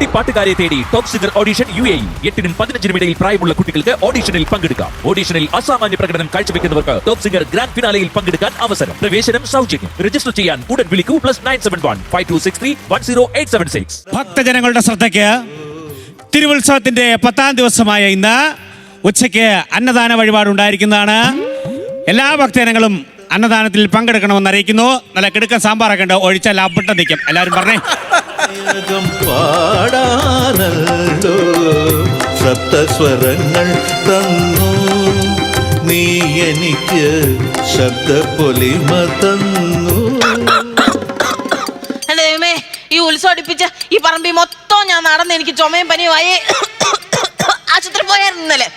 കുട്ടിപ്പാട്ടുകാരെ തേടി top singer audition UAE 8-നും 15-നും ഇടയിൽ പ്രായമുള്ള കുട്ടികൾക്ക് ഓഡിഷനിൽ പങ്കെടുക്കാം. ഓഡിഷനിൽ അസാമാന്യ പ്രകടനം കാഴ്ചവെക്കുന്നവർക്ക് ടോപ്പ് സിംഗർ ഗ്രാൻഡ് ഫിനാലയിൽ പങ്കെടുക്കാൻ അവസരം. പ്രവേശനം സൗജന്യം. രജിസ്റ്റർ ചെയ്യാൻ ഉടൻ വിളിക്കൂ +971 5263 10876. ഭക്തജനങ്ങളുടെ ശ്രദ്ധയ്ക്ക് തിരുവുത്സവത്തിന്റെ 10ാം ദിവസമായ ഇന്ന് ഉച്ചയ്ക്ക് അന്നദാന വഴിപാടുണ്ടായിരിക്കുന്നതാണ്. എല്ലാ ഭക്തജനങ്ങളും അന്നദാനത്തിൽ പങ്കെടുക്കണമെന്ന് അറിയിക്കുന്നു. നല്ല കിടുക്കൻ സാമ്പാറൊക്കെ ഉണ്ട്, ഒഴിച്ചാൽ അപ്പിട്ട നിൽക്കും. എല്ലാവരും പറഞ്ഞേ. പാടാനല്ലോ സപ്തസ്വരങ്ങൾ തന്നു നീ എനിക്ക് ശബ്ദപ്പൊലിമ തന്നു. ദൈവമേ, ഈ ഉത്സവം അടുപ്പിച്ച ഈ പറമ്പിൽ മൊത്തം ഞാൻ നടന്ന് എനിക്ക് ചുമയും പനിയുമായി ആശുപത്രി പോയായിരുന്നല്ലേ.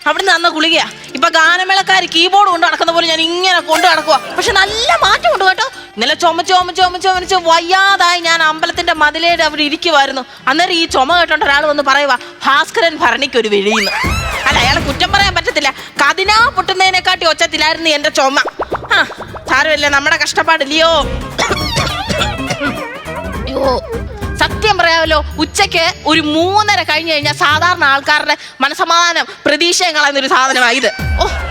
അവിടുന്ന് തന്ന ഗുളികയാ. ഇപ്പൊ ഗാനമേളക്കാർ കീബോർഡ് കൊണ്ട് നടക്കുന്ന പോലെ ഞാൻ ഇങ്ങനെ കൊണ്ട് നടക്കുക. പക്ഷെ നല്ല മാറ്റം ഉണ്ട് കേട്ടോ. ഇന്നലെ ചുമച്ച് വയ്യാതായി ഞാൻ അമ്പലത്തിന്റെ മതിലേടെ അവിടെ ഇരിക്കുമായിരുന്നു. അന്നേരം ഈ ചുമ കേട്ടോണ്ട് ഒരാൾ വന്ന് പറയുക, ഭാസ്കരൻ ഭരണിക്ക് ഒരു വെളിയുന്നു. അല്ല, അയാളെ കുറ്റം പറയാൻ പറ്റത്തില്ല. കതിനാ പൊട്ടുന്നതിനെക്കാട്ടി ഒച്ചത്തിലായിരുന്നു എന്റെ ചുമ. സാരമില്ല, നമ്മുടെ കഷ്ടപ്പാടില്ലയോ. അയ്യോ, സത്യം പറയാമല്ലോ, ഉച്ചയ്ക്ക് ഒരു 3:30 കഴിഞ്ഞ് കഴിഞ്ഞാൽ സാധാരണ ആൾക്കാരുടെ മനസമാധാനം പ്രതീക്ഷയും കളയുന്നൊരു സാധനമാണ് ഇത്.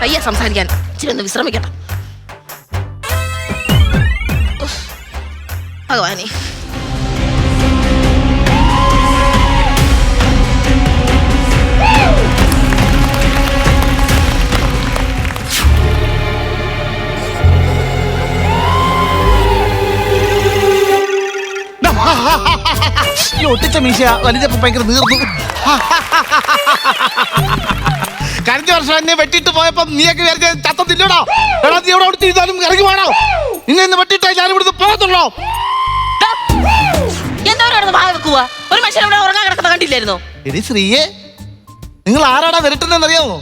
അയ്യ സംസാരിക്കാൻ ഇച്ചിരി ഒന്ന് വിശ്രമിക്കട്ടെ. ഭഗവാനെ, ഒട്ടിച്ച മീശ വലിച്ചപ്പോ ഭയങ്കര നീർന്നു. കഴിഞ്ഞ വർഷം എന്നെ വെട്ടിട്ട് പോയപ്പോ നീയൊക്കെ വിചാരിച്ച ചത്തത്തില്ലടോ. എടാ, നീ എവിടെ കൊടുത്തിരുന്നാലും ഇറങ്ങി വേണോ? ഇന്ന് വെട്ടിട്ടാ ഞാൻ ഇവിടുന്ന് പോകത്തുള്ളോ? ഒരു മനുഷ്യൻ ഇവിടെ ഉറങ്ങാൻ കിടക്കുന്ന കണ്ടില്ലായിരുന്നോ? എടി ശ്രീയെ, നിങ്ങൾ ആരാടാ വിരട്ടുന്നതെന്ന് അറിയാമോ?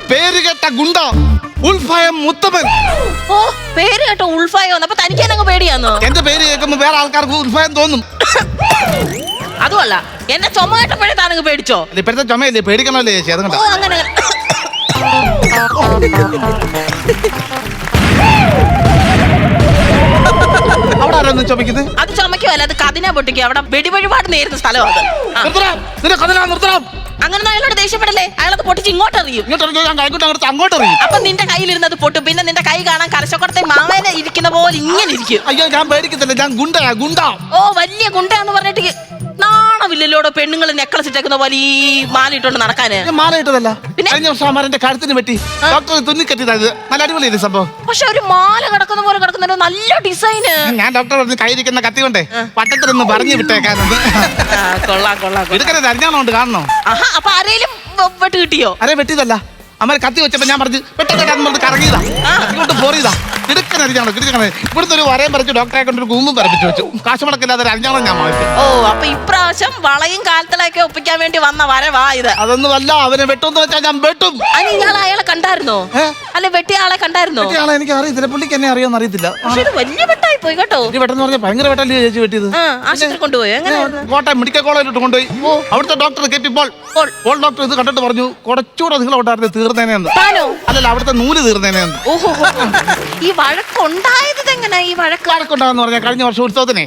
പേര് കേട്ട ഗുണ്ട ഉൾഫയം മുത്തപ്പൻ. ഓ, പേര് കേട്ടോ ഉൾഫയോ. അപ്പൊ തനിക്കാനങ്ങ് പേടിയാന്നോ? എന്റെ പേര് കേൾക്കുമ്പോ വേറെ ആൾക്കാർക്ക് ഉൾഫയം തോന്നും. അതുമല്ല, എന്നെ ചുമ കേട്ടപ്പോഴേ താനങ്ങ് പേടിച്ചോ? ഇപ്പോഴത്തെ ചുമയല്ലേ, പേടിക്കണമല്ലേ ചേച്ചി? അത് കണ്ടോ? അങ്ങനെ അവിടെ ആരാന്ന് ചുമക്കുന്നത്? അത് ചുമക്കുമല്ല, അത് കതിനാ പൊട്ടിക്കുക. അവിടെ വെടിവഴിപാട് നേരുന്ന സ്ഥലമാണ്. അങ്ങനെ അയാളോട് ദേഷ്യപ്പെടല്ലേ. അയാളത് പൊട്ടിച്ച് ഇങ്ങോട്ട് എറിയും. അങ്ങോട്ട് എറിയും. അപ്പൊ നിന്റെ കയ്യിലിരുന്നത് പൊട്ടും. പിന്നെ നിന്റെ കൈ കാണാൻ കരശക്കൊടത്തെ മാവേന ഇരിക്കുന്ന പോലെ ഇങ്ങനെ ഇരിക്കും. അയ്യോ, ഞാൻ പേടിക്കത്തില്ല, ഞാൻ ഗുണ്ടയാ, ഗുണ്ട. ഓ, വലിയ ഗുണ്ടയാന്ന് പറഞ്ഞിട്ട് നാണമില്ലല്ലോടോ. പെണ്ണുങ്ങൾ നെക്ലസ് ഇട്ടേക്കുന്ന പോലെ ഈ മാല ഇട്ടോണ്ട് നടക്കാന്. മാല ഇട്ടതല്ല, കഴിഞ്ഞ വർഷം അമ്മാരന്റെ കഴുത്തിന് വെട്ടി ഡോക്ടർ തുന്നിക്കെട്ടിയത്. നല്ല അടിപൊളിയല്ലേ സംഭവം? പക്ഷെ ഒരു മാല കിടക്കുന്ന പോലെ കിടക്കുന്ന നല്ല ഡിസൈന്. ഞാൻ ഡോക്ടർ പറഞ്ഞ് കയ്യിരിക്കുന്ന കത്തി കൊണ്ടേ പട്ടത്തിലൊന്ന് പറഞ്ഞു വിട്ടേക്കാനത്. എടുക്കരുത്, അരിഞ്ഞാണോണ്ട് കാണണോ? അപ്പൊ ആരേലും വെട്ട് കിട്ടിയോ? അരെ വെട്ടിയതല്ല, അമ്മ കത്തി വെച്ചപ്പോ ഞാൻ പറഞ്ഞു പെട്ടെന്ന് കറങ്ങിയതാ, അതുകൊണ്ട് പോറിയതാ. കിടക്കനരിഞ്ഞാണോ കിടക്കണേ. ഇവിടുത്തെ ഒരു വരയും പറിച്ചു ഡോക്ടറെ കൊണ്ട് ഒരു കൂമ്പും പറിപ്പിച്ചു വെച്ചു. കാശ് മുടക്കില്ലാതെ അരിഞ്ഞാണോ ഞാൻ വാങ്ങിച്ചു. ഓ, അപ്പൊ ഇപ്രാവശ്യം വളയും കാലത്തിലൊക്കെ ഒപ്പിക്കാൻ വേണ്ടി വന്ന വരവാ ഇത്. അതൊന്നും അല്ല, അവനെ വെട്ടുമെന്ന് വെച്ചാൽ ഞാൻ വെട്ടും. അല്ല, ഇയാൾ അയാളെ കണ്ടായിരുന്നോ? അല്ലെ, വെട്ടിയ ആളെ കണ്ടായിരുന്നോ? ആളെ എനിക്ക് അറിയത്തില്ല, പുള്ളിക്ക് എന്നെ അറിയാമെന്ന് അറിയത്തില്ല. വലിയ വെട്ടായി പോയി കേട്ടോ. വെട്ടെന്ന് പറഞ്ഞാൽ ഭയങ്കര വെട്ടല്ലേ ചേച്ചി വെട്ടിയത്. ആശുപത്രി കൊണ്ടുപോയി. എങ്ങനെ? കോട്ടയം മെഡിക്കൽ കോളേജിലോട്ട് കൊണ്ടുപോയി. അവിടുത്തെ ഡോക്ടർ KP പോൾ ഡോക്ടർ ഇത് കണ്ടിട്ട് പറഞ്ഞു, കുറച്ചുകൂടെ നിങ്ങളോട്ടായിരുന്നു തീർന്നേനെന്ന്. അല്ലല്ല, അവിടുത്തെ നൂല് തീർന്നേനെന്ന്. ഓഹോ, ഈ വഴക്കുണ്ടായത് എങ്ങനെ? ഈ വഴക്കുണ്ടാന്ന് പറഞ്ഞാൽ കഴിഞ്ഞ വർഷം ഉത്സവത്തിനെ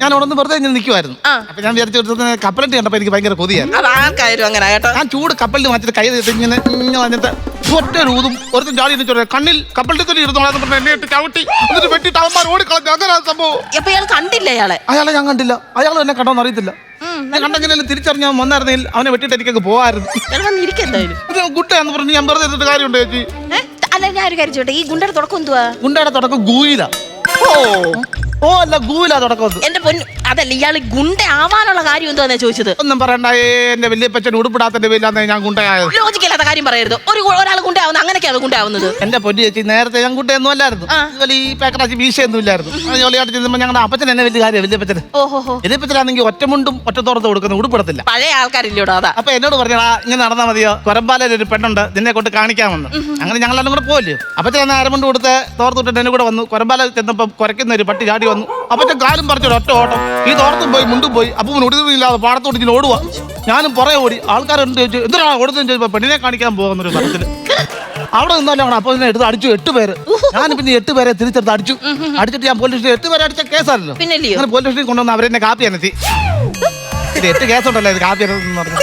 ഞാൻ അവിടെ നിന്ന് വെറുതെ നിൽക്കുമായിരുന്നു. അപ്പൊ ഞാൻ വിചാരിച്ച ഉത്സവത്തിന് കപ്പലണ്ടി കണ്ടപ്പോ എനിക്ക് ഭയങ്കര കൊതിയായിരുന്നു. ഞാൻ ചൂട് കപ്പലിൽ മാറ്റിട്ട് കൈ ഇങ്ങനെ വന്നിട്ട് ഒറ്റ ഊതും ഒരുത്തും ചാടി കണ്ണിൽ കപ്പലിൽ തന്നെ ഇരുന്നോളാന്ന് എന്നെ ഇട്ട് ചവിട്ടി എന്നിട്ട് വെട്ടിട്ട് അവന്മാർ ഓടിക്കളഞ്ഞു. അങ്ങനെ സംഭവം. കണ്ടില്ല അയാളെ ഞാൻ കണ്ടില്ല. അയാൾ എന്നെ കണ്ടോന്ന് അറിയത്തില്ല. കണ്ടെങ്കിലും തിരിച്ചറിഞ്ഞാൽ വന്നായിരുന്നെങ്കിൽ അവനെ വെട്ടിട്ട് എനിക്കങ്ങ് പോവായിരുന്നു. ഗുണ്ടയാന്ന് പറഞ്ഞു ഞാൻ വെറുതെ ഇരുന്നിട്ട് കാര്യമുണ്ട് ചേച്ചി. അല്ല, ഞാൻ ഒരു കാര്യം ചോട്ടെ, ഈ ഗുണ്ടയുടെ തുടക്കം എന്തുവാ? ഗുണ്ടയുടെ തുടക്കം ഗൂയില. ഓ അല്ല, ഗൂയില തുടക്കം. എന്റെ പൊന്നു, അതല്ല, ഇയാള് ഗുണ്ട ആവാനുള്ള കാര്യം എന്താ ചോദിച്ചത്? ഒന്നും പറയണ്ട, എന്റെ വലിയപ്പച്ചൻ ഉടുപ്പിടാത്തന്റെ പേരിലാണ് ഞാൻ ഗുണ്ടയായത്. ലോജിക്കല്ലാത്ത കാര്യം പറയരുത്. ഒരാൾ ഗുണ്ടയാവുന്നത് അങ്ങനെയൊക്കെയാണ് ഗുണ്ടയാവുന്നത്. എന്റെ പൊന്നു ചേച്ചി, നേരത്തെ ഞാൻ ഗുണ്ടയൊന്നും അല്ലായിരുന്നു. ഈ പേക്കറാച്ചി വീശയൊന്നും ഇല്ലായിരുന്നു. ജോലിയായിട്ട് ചെല്ലുമ്പോൾ ഞങ്ങളുടെ അപ്പച്ചൻ എന്നെ വലിയ കാര്യം. വലിയപ്പച്ചനാണെങ്കിൽ ഒറ്റമുണ്ടും ഒറ്റത്തോറത്ത് കൊടുക്കുന്ന ഉടുപ്പിടത്തില്ല. പഴയ ആൾക്കാരില്ലോടോ അതാ. അപ്പൊ എന്നോട് പറഞ്ഞാ ഇങ്ങനെ നടന്നാ മതിയോ, കൊരമ്പാലയിൽ ഒരു പെണ്ണുണ്ട്, നിന്നെ കൊണ്ട് കാണിക്കാമെന്ന്. അങ്ങനെ ഞങ്ങളെല്ലാം കൂടെ പോയില്ലേ. അപ്പച്ചൻ അരമുണ്ട് കൊടുത്ത് തോർത്തിട്ട് എന്നെ കൂടെ വന്നു. കൊരമ്പാല ചെന്നപ്പോ കുരയ്ക്കുന്ന ഒരു പട്ടി ചാടി വന്നു. അപ്പച്ചൻ കാലും പറിച്ചൊരു ഒറ്റ ഓട്ടം. ഈ തോർത്തും പോയി മുണ്ടും പോയി. അപ്പം ഒടുതില്ലാതെ പാടത്തോട്ട് ഓടുക. ഞാനും പുറകെ ഓടി. ആൾക്കാരുണ്ട് ചോദിച്ചു, എന്തിനാണ് ഓടുന്നതെന്ന് ചോദിച്ചപ്പോ പെണ്ണിനെ കാണിക്കാൻ പോകുന്നൊരു സ്ഥലത്തില്. അവിടെ നിന്നല്ലേ അവിടെ അപ്പൊ എടുത്ത് അടിച്ചു 8 പേര്. ഞാൻ പിന്നെ 8 പേരെ തിരിച്ചെടുത്ത് അടിച്ചിട്ട് ഞാൻ പോലീസ് സ്റ്റേഷൻ 8 പേരെ അടിച്ച കേസാണല്ലോ. പിന്നെ അങ്ങനെ പോലീസ് സ്റ്റേഷനിൽ കൊണ്ടുവന്ന് അവരെന്നെ കാപ്പി അനത്തി. ഇത് 8 കേസുണ്ടല്ലോ ഇത് കാപ്പി അനത്തെന്ന് പറഞ്ഞു.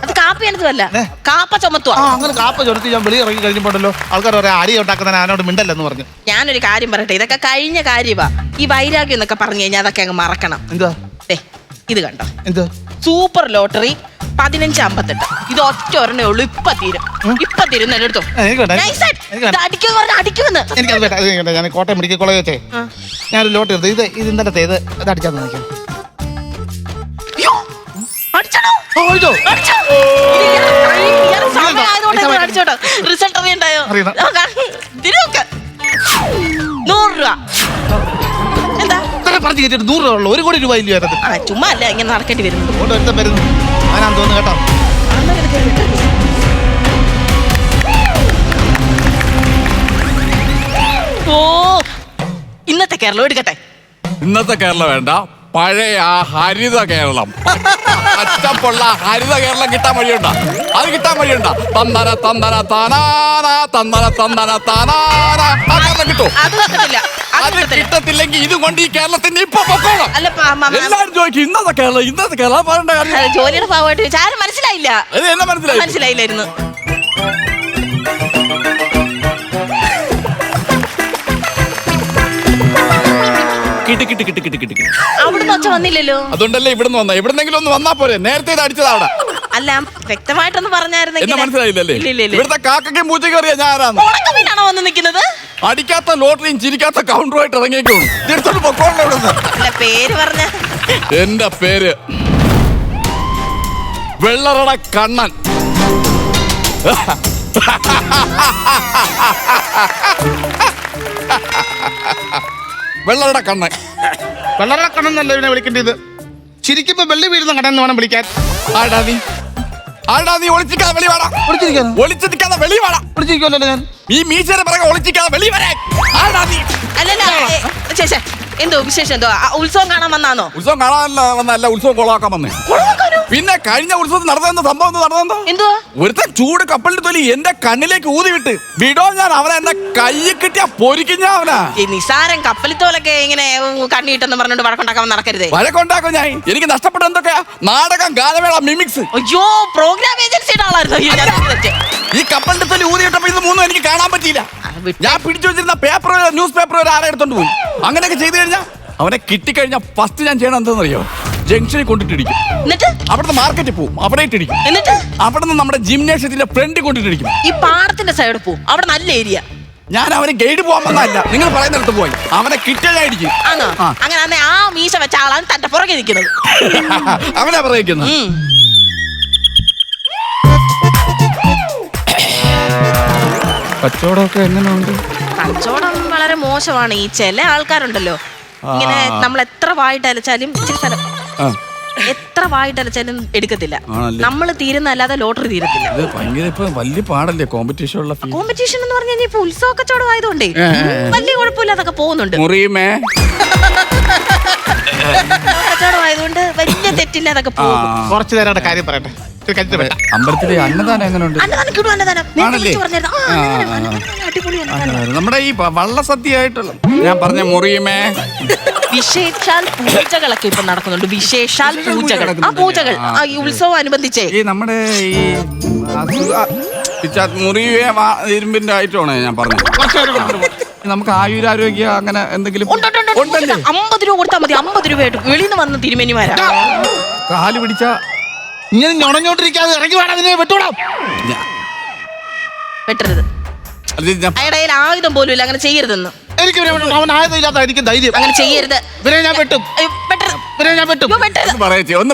അത് കാപ്പി അനത്തല്ല, കാപ്പ ചുമത്തുവാ. അങ്ങനെ കാപ്പ ചുമത്തി ഞാൻ വെളി ഇറങ്ങി കഴിഞ്ഞപ്പോണ്ടല്ലോ ആൾക്കാർ പറയാം അടി ഉണ്ടാക്കുന്നതിന് അവനോട് മിണ്ടല്ലെന്ന് പറഞ്ഞു. ഞാനൊരു കാര്യം പറയട്ടെ, ഇതൊക്കെ കഴിഞ്ഞ കാര്യമാ. ഈ വൈരാഗ്യം എന്നൊക്കെ പറഞ്ഞു കഴിഞ്ഞാൽ അതൊക്കെ അങ്ങ് മറക്കണം. എന്താ ഇത് കണ്ടോ, എന്താ സൂപ്പർ ലോട്ടറി 1558. ഇത് ഒറ്റ ഒരെണ്ണേ ഉള്ളൂ. ഇപ്പൊ തീരും എടുത്തോ. അടിക്കുമെന്ന് എനിക്കത് വേണ്ട. ഞാൻ കോട്ടയം മെഡിക്കൽ കോളേജ് വെച്ചേ ഞാനൊരു ലോട്ടറി എടുത്തു. ഇത് ഇന്നലത്തെ ഇത് അടിച്ചാന്ന് നോക്കിയാൽ റിസൾട്ട് അറിയണ്ടായോ? അറിയണം. 100 രൂപ. എന്താ പറഞ്ഞു കേട്ടിട്ട് 100 രൂപ ഉള്ളു, 1 കോടി രൂപ ഇല്ല. ചുമ്മാ അല്ല ഇങ്ങനെ നടക്കേണ്ടി വരുന്നത്. ഒരുത്തം വരുന്നു അങ്ങനാന്ന് തോന്നുന്നു കേട്ടോ. ഓ, ഇന്നത്തെ കേരളം എടുക്കട്ടെ. ഇന്നത്തെ കേരളം വേണ്ട, പഴയ ആ ഹരിത കേരളം, പച്ചപ്പുള്ള ഹരിത കേരളം കിട്ടാൻ വഴിയുണ്ട. അത് കിട്ടാൻ വഴിയുണ്ട. തന്തന തന്തന താനാന തന്തന തന്തന താനാന ആ കേരളം കിട്ടും. അത് കിട്ടത്തില്ലെങ്കിൽ ഇത് കൊണ്ട് ഈ കേരളത്തിന്റെ ഇപ്പൊ പൊക്കോണം. എല്ലാരും ചോദിക്കും ഇന്നത്തെ കേരളം പറയണ്ട കാര്യം. ജോലിയുടെ ഭാഗമായിട്ട് ചോദിച്ചാൽ ആരും മനസ്സിലായില്ല. അത് എന്നെ മനസ്സിലായില്ലായിരുന്നു. അവിടുന്ന് ഒച്ച വന്നില്ലല്ലോ. അതുകൊണ്ടല്ലേ ഇവിടുന്ന് വന്ന. എവിടുന്നെങ്കിലും ഒന്ന് വന്നാ പോരെ. നേരത്തെ ഇത് അടിച്ചത് അവിടെ. അല്ല, വ്യക്തമായിട്ടൊന്ന് പറഞ്ഞായിരുന്നെങ്കിൽ. എന്നെ മനസ്സിലായില്ലല്ലേ? ഇവിടുത്തെ കാക്കയ്ക്കും പൂച്ചയ്ക്കും അറിയാം ഞാൻ ആരാന്ന്. ഉണക്കമീനാണോ വന്ന് നിൽക്കുന്നത്? അടിക്കാത്ത ലോട്ടറിയും ചിരിക്കാത്ത കൗണ്ടറുമായിട്ട് ഇറങ്ങിയേക്കും. തിരിച്ചോട്ട് പൊക്കോളെ ഇവിടുന്ന്. അല്ല, പേര് പറഞ്ഞ. എന്റെ പേര് വെള്ളറട കണ്ണൻ. വെള്ളറട കണ്ണൻ. വെള്ളറ കണ്ണെന്നല്ല ഇവനെ വിളിക്കേണ്ടത്. ചിരിക്കുമ്പോ വെള്ളി വീഴുന്ന കണ്ണെന്ന് വേണം വിളിക്കാൻ. ആടാ നീ ഒളിച്ചിക്കാതെ വെളി വാടാ. ഒളിച്ചിരിക്കാതെ വെളി വാടാ. ഒളിച്ചിരിക്കുമല്ലോ ഞാൻ. ഈ മീശയുടെ പിറകെ ഒളിച്ചിക്കാതെ വെളി വരാൻ. ആടാ നീ. അല്ലല്ല, എന്തോ വിശേഷം? എന്തോ ഉത്സവം കാണാൻ വന്നാന്നോ? ഉത്സവം കാണാനല്ല വന്നല്ല, ഉത്സവം കൊളാക്കാൻ വന്നേ. പിന്നെ കഴിഞ്ഞ ഉത്സവത്തിൽ നടന്ന സംഭവം നടന്നെന്തോ? എന്തുവാ? ഒരുത്തൻ ചൂട് കപ്പലിന്റെ തൊലി എന്റെ കണ്ണിലേക്ക് ഊതി വിട്ട് വിടോ ഞാൻ അവനെ എന്നെ കയ്യിൽ കിട്ടിയ പൊരിക്കും ഞാൻ അവനാ. ഈ നിസാരം കപ്പലിത്തോലൊക്കെ ഇങ്ങനെ കണ്ണിട്ടെന്ന് പറഞ്ഞോണ്ട് വഴക്കുണ്ടാക്കാൻ നടക്കരുതേ. വഴക്കുണ്ടാക്കും ഞാൻ. എനിക്ക് നഷ്ടപ്പെട്ട എന്തൊക്കെയാ? നാടകം, ഗാനമേള, മിമിക്സ്. അയ്യോ, പ്രോഗ്രാം ഏജൻസിയുടെ ആളായിരുന്നു ഈ കപ്പലിന്റെ തൊലി ഊതി വിട്ടപ്പോ ഇത് മൂന്നും എനിക്ക് കാണാൻ പറ്റിയില്ല. ഞാൻ പിടിച്ചു വെച്ചിരുന്ന പേപ്പർ, ന്യൂസ് പേപ്പർ ആരെ എടുത്തോണ്ട് പോയി. അങ്ങനെയൊക്കെ ചെയ്തു കഴിഞ്ഞാൽ അവനെ കിട്ടിക്കഴിഞ്ഞാൽ ഫസ്റ്റ് ഞാൻ ചെയ്യണം എന്താണെന്നറിയോ? ജംഗ്ഷനിൽ കൊണ്ടിട്ടിടിക്കും. എന്നിട്ട് അവിടുന്ന് മാർക്കറ്റിൽ പോവും, അവിടെ ഇട്ടിടിക്കും. എന്നിട്ട് അവിടുന്ന് നമ്മുടെ ജിംനേഷ്യത്തിന്റെ ഫ്രണ്ട് കൊണ്ടിട്ടിടിക്കും. ഈ പാടത്തിന്റെ സൈഡ് പോവും, അവിടെ നല്ല ഏരിയ. ഞാൻ അവനെ ഗൈഡ് പോകാൻ വന്നല്ല, നിങ്ങൾ പറയുന്നിടത്ത് പോയി അവനെ കിട്ടിയതായിരിക്കും. ആണോ? അങ്ങനെ ആ മീശ വെച്ച ആളാണ് തന്റെ പുറകെ നിൽക്കുന്നത്. അവനെ പറയുന്നത്. കച്ചവടമൊക്കെ എങ്ങനെയുണ്ട്? കച്ചവടം വളരെ മോശമാണ്. ഈ ചില ആൾക്കാരുണ്ടല്ലോ, ഇങ്ങനെ നമ്മൾ എത്ര വായിട്ടലച്ചാലും എത്ര വായിട്ടലച്ചാലും എടുക്കത്തില്ല. നമ്മൾ തീരുന്നല്ലാതെ ലോട്ടറി തീരത്തില്ല. ഇത് ഭയങ്കര ഇപ്പൊ വലിയ പാടല്ലേ കോമ്പറ്റീഷൻ ഉള്ള. കോമ്പറ്റീഷൻ എന്ന് പറഞ്ഞാൽ ഇപ്പൊ ഉത്സവ കച്ചവടം ആയതുകൊണ്ടേ വലിയ കുഴപ്പമില്ലാതൊക്കെ പോകുന്നുണ്ട്. കച്ചവടം ആയതുകൊണ്ട് വലിയ തെറ്റില്ലാതൊക്കെ പോകും. കുറച്ചു നേരം കാര്യം പറയട്ടെ. അമ്പലത്തിലെ അന്നദാനം എങ്ങനെയുണ്ട്? നമ്മുടെ ഈ വള്ളസദ്യ ആയിട്ടുള്ള ഞാൻ പറഞ്ഞ മുറിയുമേ വിശേഷാൽ പൂജകളൊക്കെ ഇപ്പൊ നടക്കുന്നുണ്ട്. വിശേഷാൽ പൂജകൾ, ആ പൂജകൾ ഈ ഉത്സവം അനുബന്ധിച്ചേ ഈ നമ്മുടെ ഈ മുറിയെ ഇരുമ്പിന്റെ ആയിട്ടാണ് ഞാൻ പറഞ്ഞത്. നമുക്ക് ആയുരാരോഗ്യ അങ്ങനെ എന്തെങ്കിലും 50 രൂപ കൊടുത്താൽ മതി. 50 രൂപയായിട്ട് വെളിയിൽ നിന്ന് വന്ന് തിരുമേനിമാരാ. കാല് പിടിച്ച ഇങ്ങനെ ഞൊണഞ്ഞോണ്ടിരിക്കാതെ ഇറങ്ങി വേണം അതിനെ വെട്ടൂടാം. വെട്ടരുത്. അയാളുടെ ആയുധം പോലും ഇല്ല, അങ്ങനെ ചെയ്യരുതെന്ന്. എനിക്ക് അവൻ ആയുധം ഇല്ലാത്ത എനിക്ക് ധൈര്യം. അങ്ങനെ ചെയ്യരുത്. ഇവരെ ഞാൻ വെട്ടും. ഇവരെ ഞാൻ വെട്ടും. ഒന്ന് പറയച്ചേ, ഒന്ന്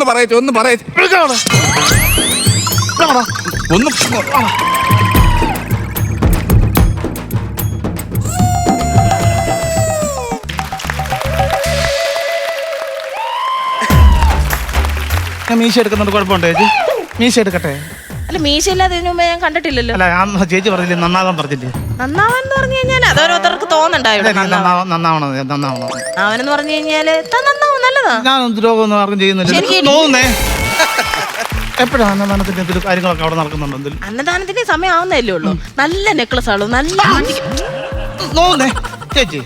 പറയച്ചേ, ഒന്ന് പറയച്ചേ. ഒന്ന് മീശ എടുക്കുന്നുണ്ട്, കുഴപ്പമുണ്ടോ ചേച്ചി? മീശ എടുക്കട്ടെ. അല്ല, മീശ ഇല്ലാതെ ഇതിനു മുമ്പ് ഞാൻ കണ്ടിട്ടില്ലല്ലോ. അല്ല, ഞാൻ ചേച്ചി പറഞ്ഞില്ലേ നന്നാവാൻ പറഞ്ഞില്ലേ? നന്നാവാൻ പറഞ്ഞു കഴിഞ്ഞാൽ അതോരോരുത്തർക്ക് തോന്നണ്ടായിരുന്നു. നന്നാവണം അവനെന്ന് പറഞ്ഞു കഴിഞ്ഞാല് നന്നാവും, നല്ലതാ. ഞാൻ ദ്രോഹമൊന്നും ആർക്കും ചെയ്യുന്നില്ല. തോന്നുന്നേ എപ്പോഴാണ് അന്നദാനത്തിന്റെ എന്തെങ്കിലും കാര്യങ്ങളൊക്കെ അവിടെ നടക്കുന്നുണ്ടോ എന്തെങ്കിലും? അന്നദാനത്തിന്റെ സമയം ആവുന്നല്ലേ ഉള്ളൂ. നല്ല നെക്ലസ് ആളൂ, നല്ല നോക്കുന്നേ ചേച്ചി,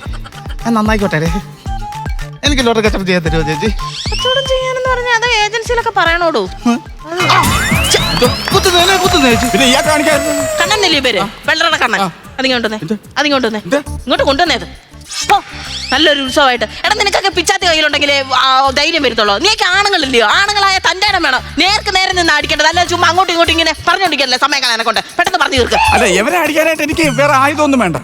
ഞാൻ നന്നായിക്കോട്ടെ. എനിക്ക് ലോട്ടറി കച്ചവടം ചെയ്യാൻ തരുമോ ചേച്ചി? കച്ചവടം ചെയ്യാനെന്ന് പറഞ്ഞാൽ അത് ഏജൻസിയിലൊക്കെ പറയണോടൂ. കുത്തുന്നേ ചേച്ചി. പിന്നെ ഇയാൾ കാണിക്കായിരുന്നു കണ്ണന്നല്ലേ പേര്? വെള്ളറട കണ്ണൻ. അതിങ്ങോട്ടേ, അതിങ്ങോട്ടേ, ഇങ്ങോട്ട് കൊണ്ടുവന്നേത്. ഓ, നല്ലൊരു ഉത്സവമായിട്ട്. എടാ, നിനക്കൊക്കെ പിച്ചാത്തി കയ്യിലുണ്ടെങ്കിൽ ധൈര്യം വരുത്തുള്ളൂ. നീയൊക്കെ ആണുങ്ങളില്ലയോ? ആണുങ്ങളായ തന്റെ ഇടം വേണം. നേർക്ക് നേരെ നിന്ന് അടിക്കേണ്ടത്, അല്ല ചുമ്മാ അങ്ങോട്ടും ഇങ്ങോട്ടും ഇങ്ങനെ പറഞ്ഞോണ്ടിരിക്കല്ലേ സമയം കളയാനെ കൊണ്ട്. പെട്ടെന്ന് പറഞ്ഞു തീർക്ക്. അല്ല, ഇവരെ അടിക്കാനായിട്ട് എനിക്ക് വേറെ ആയുധമൊന്നും വേണ്ട.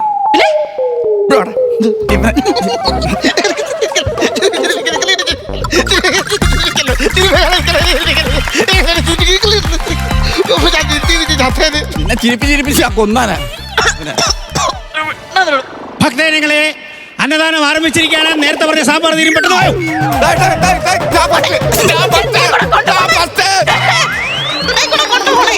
പിന്നെ പിന്നെ ചിരിപ്പിച്ച് കൊന്നാനാ. ഭക്തജനങ്ങളെ, അന്നദാനം ആരംഭിച്ചിരിക്കുകയാണ്. നേരത്തെ പറഞ്ഞ സാമ്പാർ തീരും, പെട്ടെന്ന് വായോ. കൊണ്ടുപോണേ